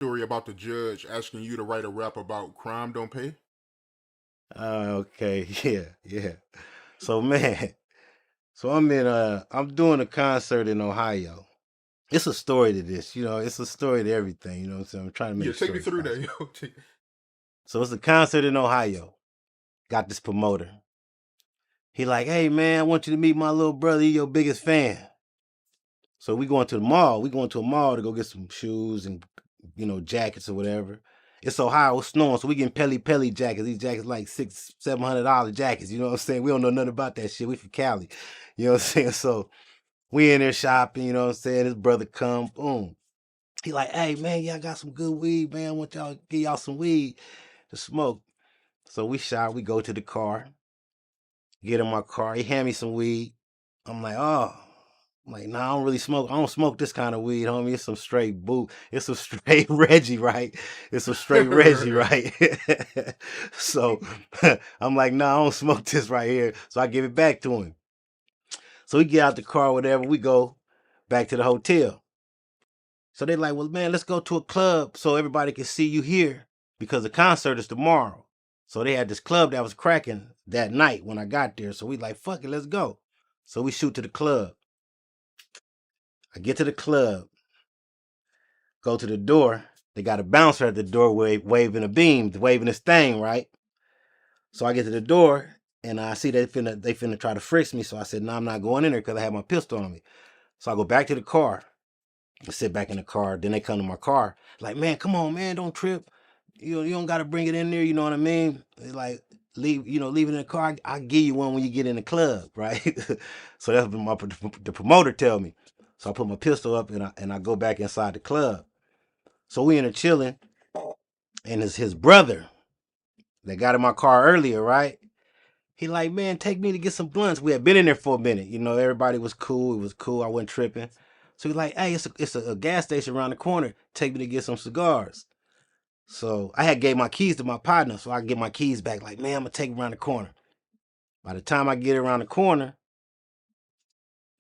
Story about the judge asking you to write a rap about crime don't pay? Okay, yeah. So man, so I'm doing a concert in Ohio. It's a story to this, it's a story to everything, you know what I'm saying? I'm trying to make Yeah, the take me story through that, fast. yo. So it's a concert in Ohio. Got this promoter. He like, hey man, I want you to meet my little brother, he your biggest fan. So we going to the mall. We going to a mall to go get some shoes and jackets or whatever. It's Ohio, it's snowing, so we getting Pelly jackets. These jackets like $600-700 jackets. You know what I'm saying? We don't know nothing about that shit. We from Cali. You know what I'm saying? So we in there shopping, you know what I'm saying? His brother come, boom. He like, hey man, y'all got some good weed, man. I want y'all to give y'all some weed to smoke. So we shop, we go to the car, get in my car. He hand me some weed. I'm like, oh. I'm like, nah, I don't really smoke. I don't smoke this kind of weed, homie. It's some straight boot. It's some straight Reggie, right? It's some straight Reggie, Right. right? So I'm like, nah, I don't smoke this right here. So I give it back to him. So we get out the car, whatever. We go back to the hotel. So they like, well, man, let's go to a club so everybody can see you here because the concert is tomorrow. So they had this club that was cracking that night when I got there. So we like, fuck it, let's go. So we shoot to the club. I get to the club, go to the door. They got a bouncer at the door waving a beam, waving this thing, right? So I get to the door and I see they finna try to frisk me. So I said, no, I'm not going in there because I have my pistol on me. So I go back to the car. I sit back in the car. Then they come to my car. Like, man, come on, man, don't trip. You don't gotta bring it in there, you know what I mean? It's like leave it in the car. I'll give you one when you get in the club, right? So that's what the promoter tell me. So I put my pistol up and I go back inside the club. So we in there chilling, and it's his brother that got in my car earlier, right? He like, man, take me to get some blunts. We had been in there for a minute, everybody was cool. It was cool. I wasn't tripping. So he's like, hey, it's a gas station around the corner. Take me to get some cigars. So I had gave my keys to my partner, so I get my keys back. Like, man, I'm gonna take it around the corner. By the time I get around the corner,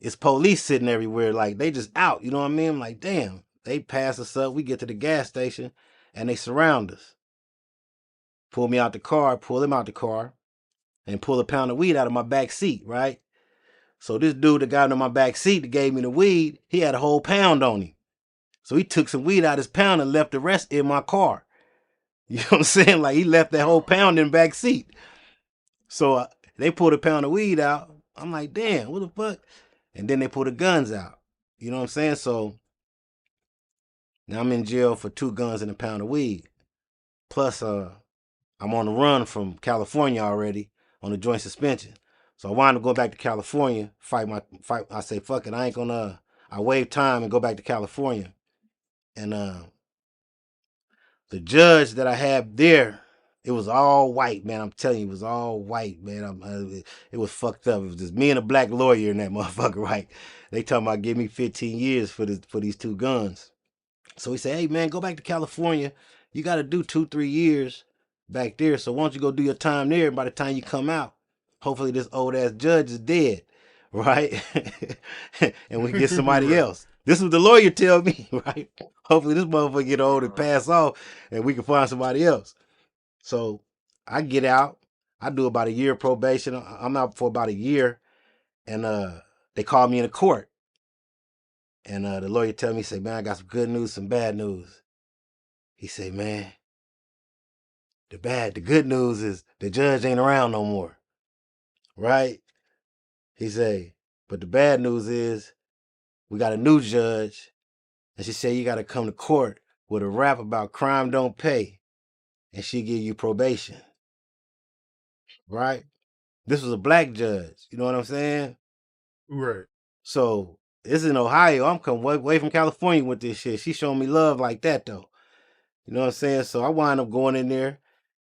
it's police sitting everywhere. Like they just out. You know what I mean? I'm like, damn. They pass us up. We get to the gas station, and they surround us. Pull me out the car. Pull him out the car, and pull a pound of weed out of my back seat. Right. So this dude that got in my back seat that gave me the weed, he had a whole pound on him. So he took some weed out of his pound and left the rest in my car. You know what I'm saying? Like he left that whole Wow. pound in the back seat. So they pulled a pound of weed out. I'm like, damn, what the fuck? And then they pulled the guns out. You know what I'm saying? So now I'm in jail for 2 guns and a pound of weed. Plus, I'm on the run from California already on a joint suspension. So I wind up going back to California, fight. I say, fuck it, I ain't gonna. I waive time and go back to California. And the judge that I had there, it was all white, man. I'm telling you, it was all white, man. It was fucked up. It was just me and a black lawyer in that motherfucker, right? They talking about give me 15 years for these 2 guns. So he said, hey man, go back to California. You got to do 2 3 years back there. So why don't you go do your time there? By the time you come out, hopefully this old ass judge is dead, right? And we get somebody Right. else. This is the lawyer tell me, right? Hopefully this motherfucker get old and Wow. pass off, and we can find somebody else. So I get out. I do about a year probation. I'm out for about a year, and they call me in the court, and the lawyer tell me, say, man, I got some good news, some bad news. He say, man, the good news is the judge ain't around no more, right? He say, but the bad news is we got a new judge, and she said you got to come to court with a rap about crime don't pay, and she give you probation, right? This was a black judge. You know what I'm saying? Right. So it's in Ohio. I'm coming way from California with this shit. She showing me love like that though. You know what I'm saying? So I wind up going in there.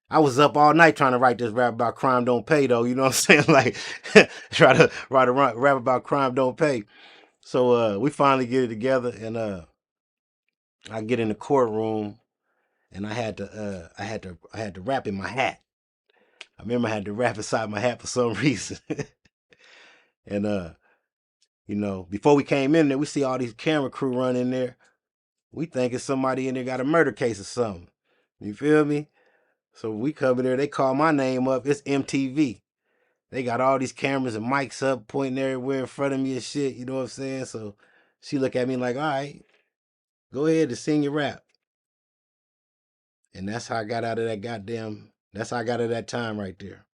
I was up all night trying to write this rap about crime don't pay though. You know what I'm saying? Like try to write a rap about crime don't pay. So we finally get it together, and I get in the courtroom, and I had to rap in my hat. I remember I had to rap inside my hat for some reason. And before we came in there, we see all these camera crew running in there. We thinking somebody in there got a murder case or something. You feel me? So we come in there, they call my name up. It's MTV. They got all these cameras and mics up, pointing everywhere in front of me and shit. You know what I'm saying? So she look at me like, all right, go ahead and sing your rap. And that's how I got out of that goddamn, that's how I got out of that time right there.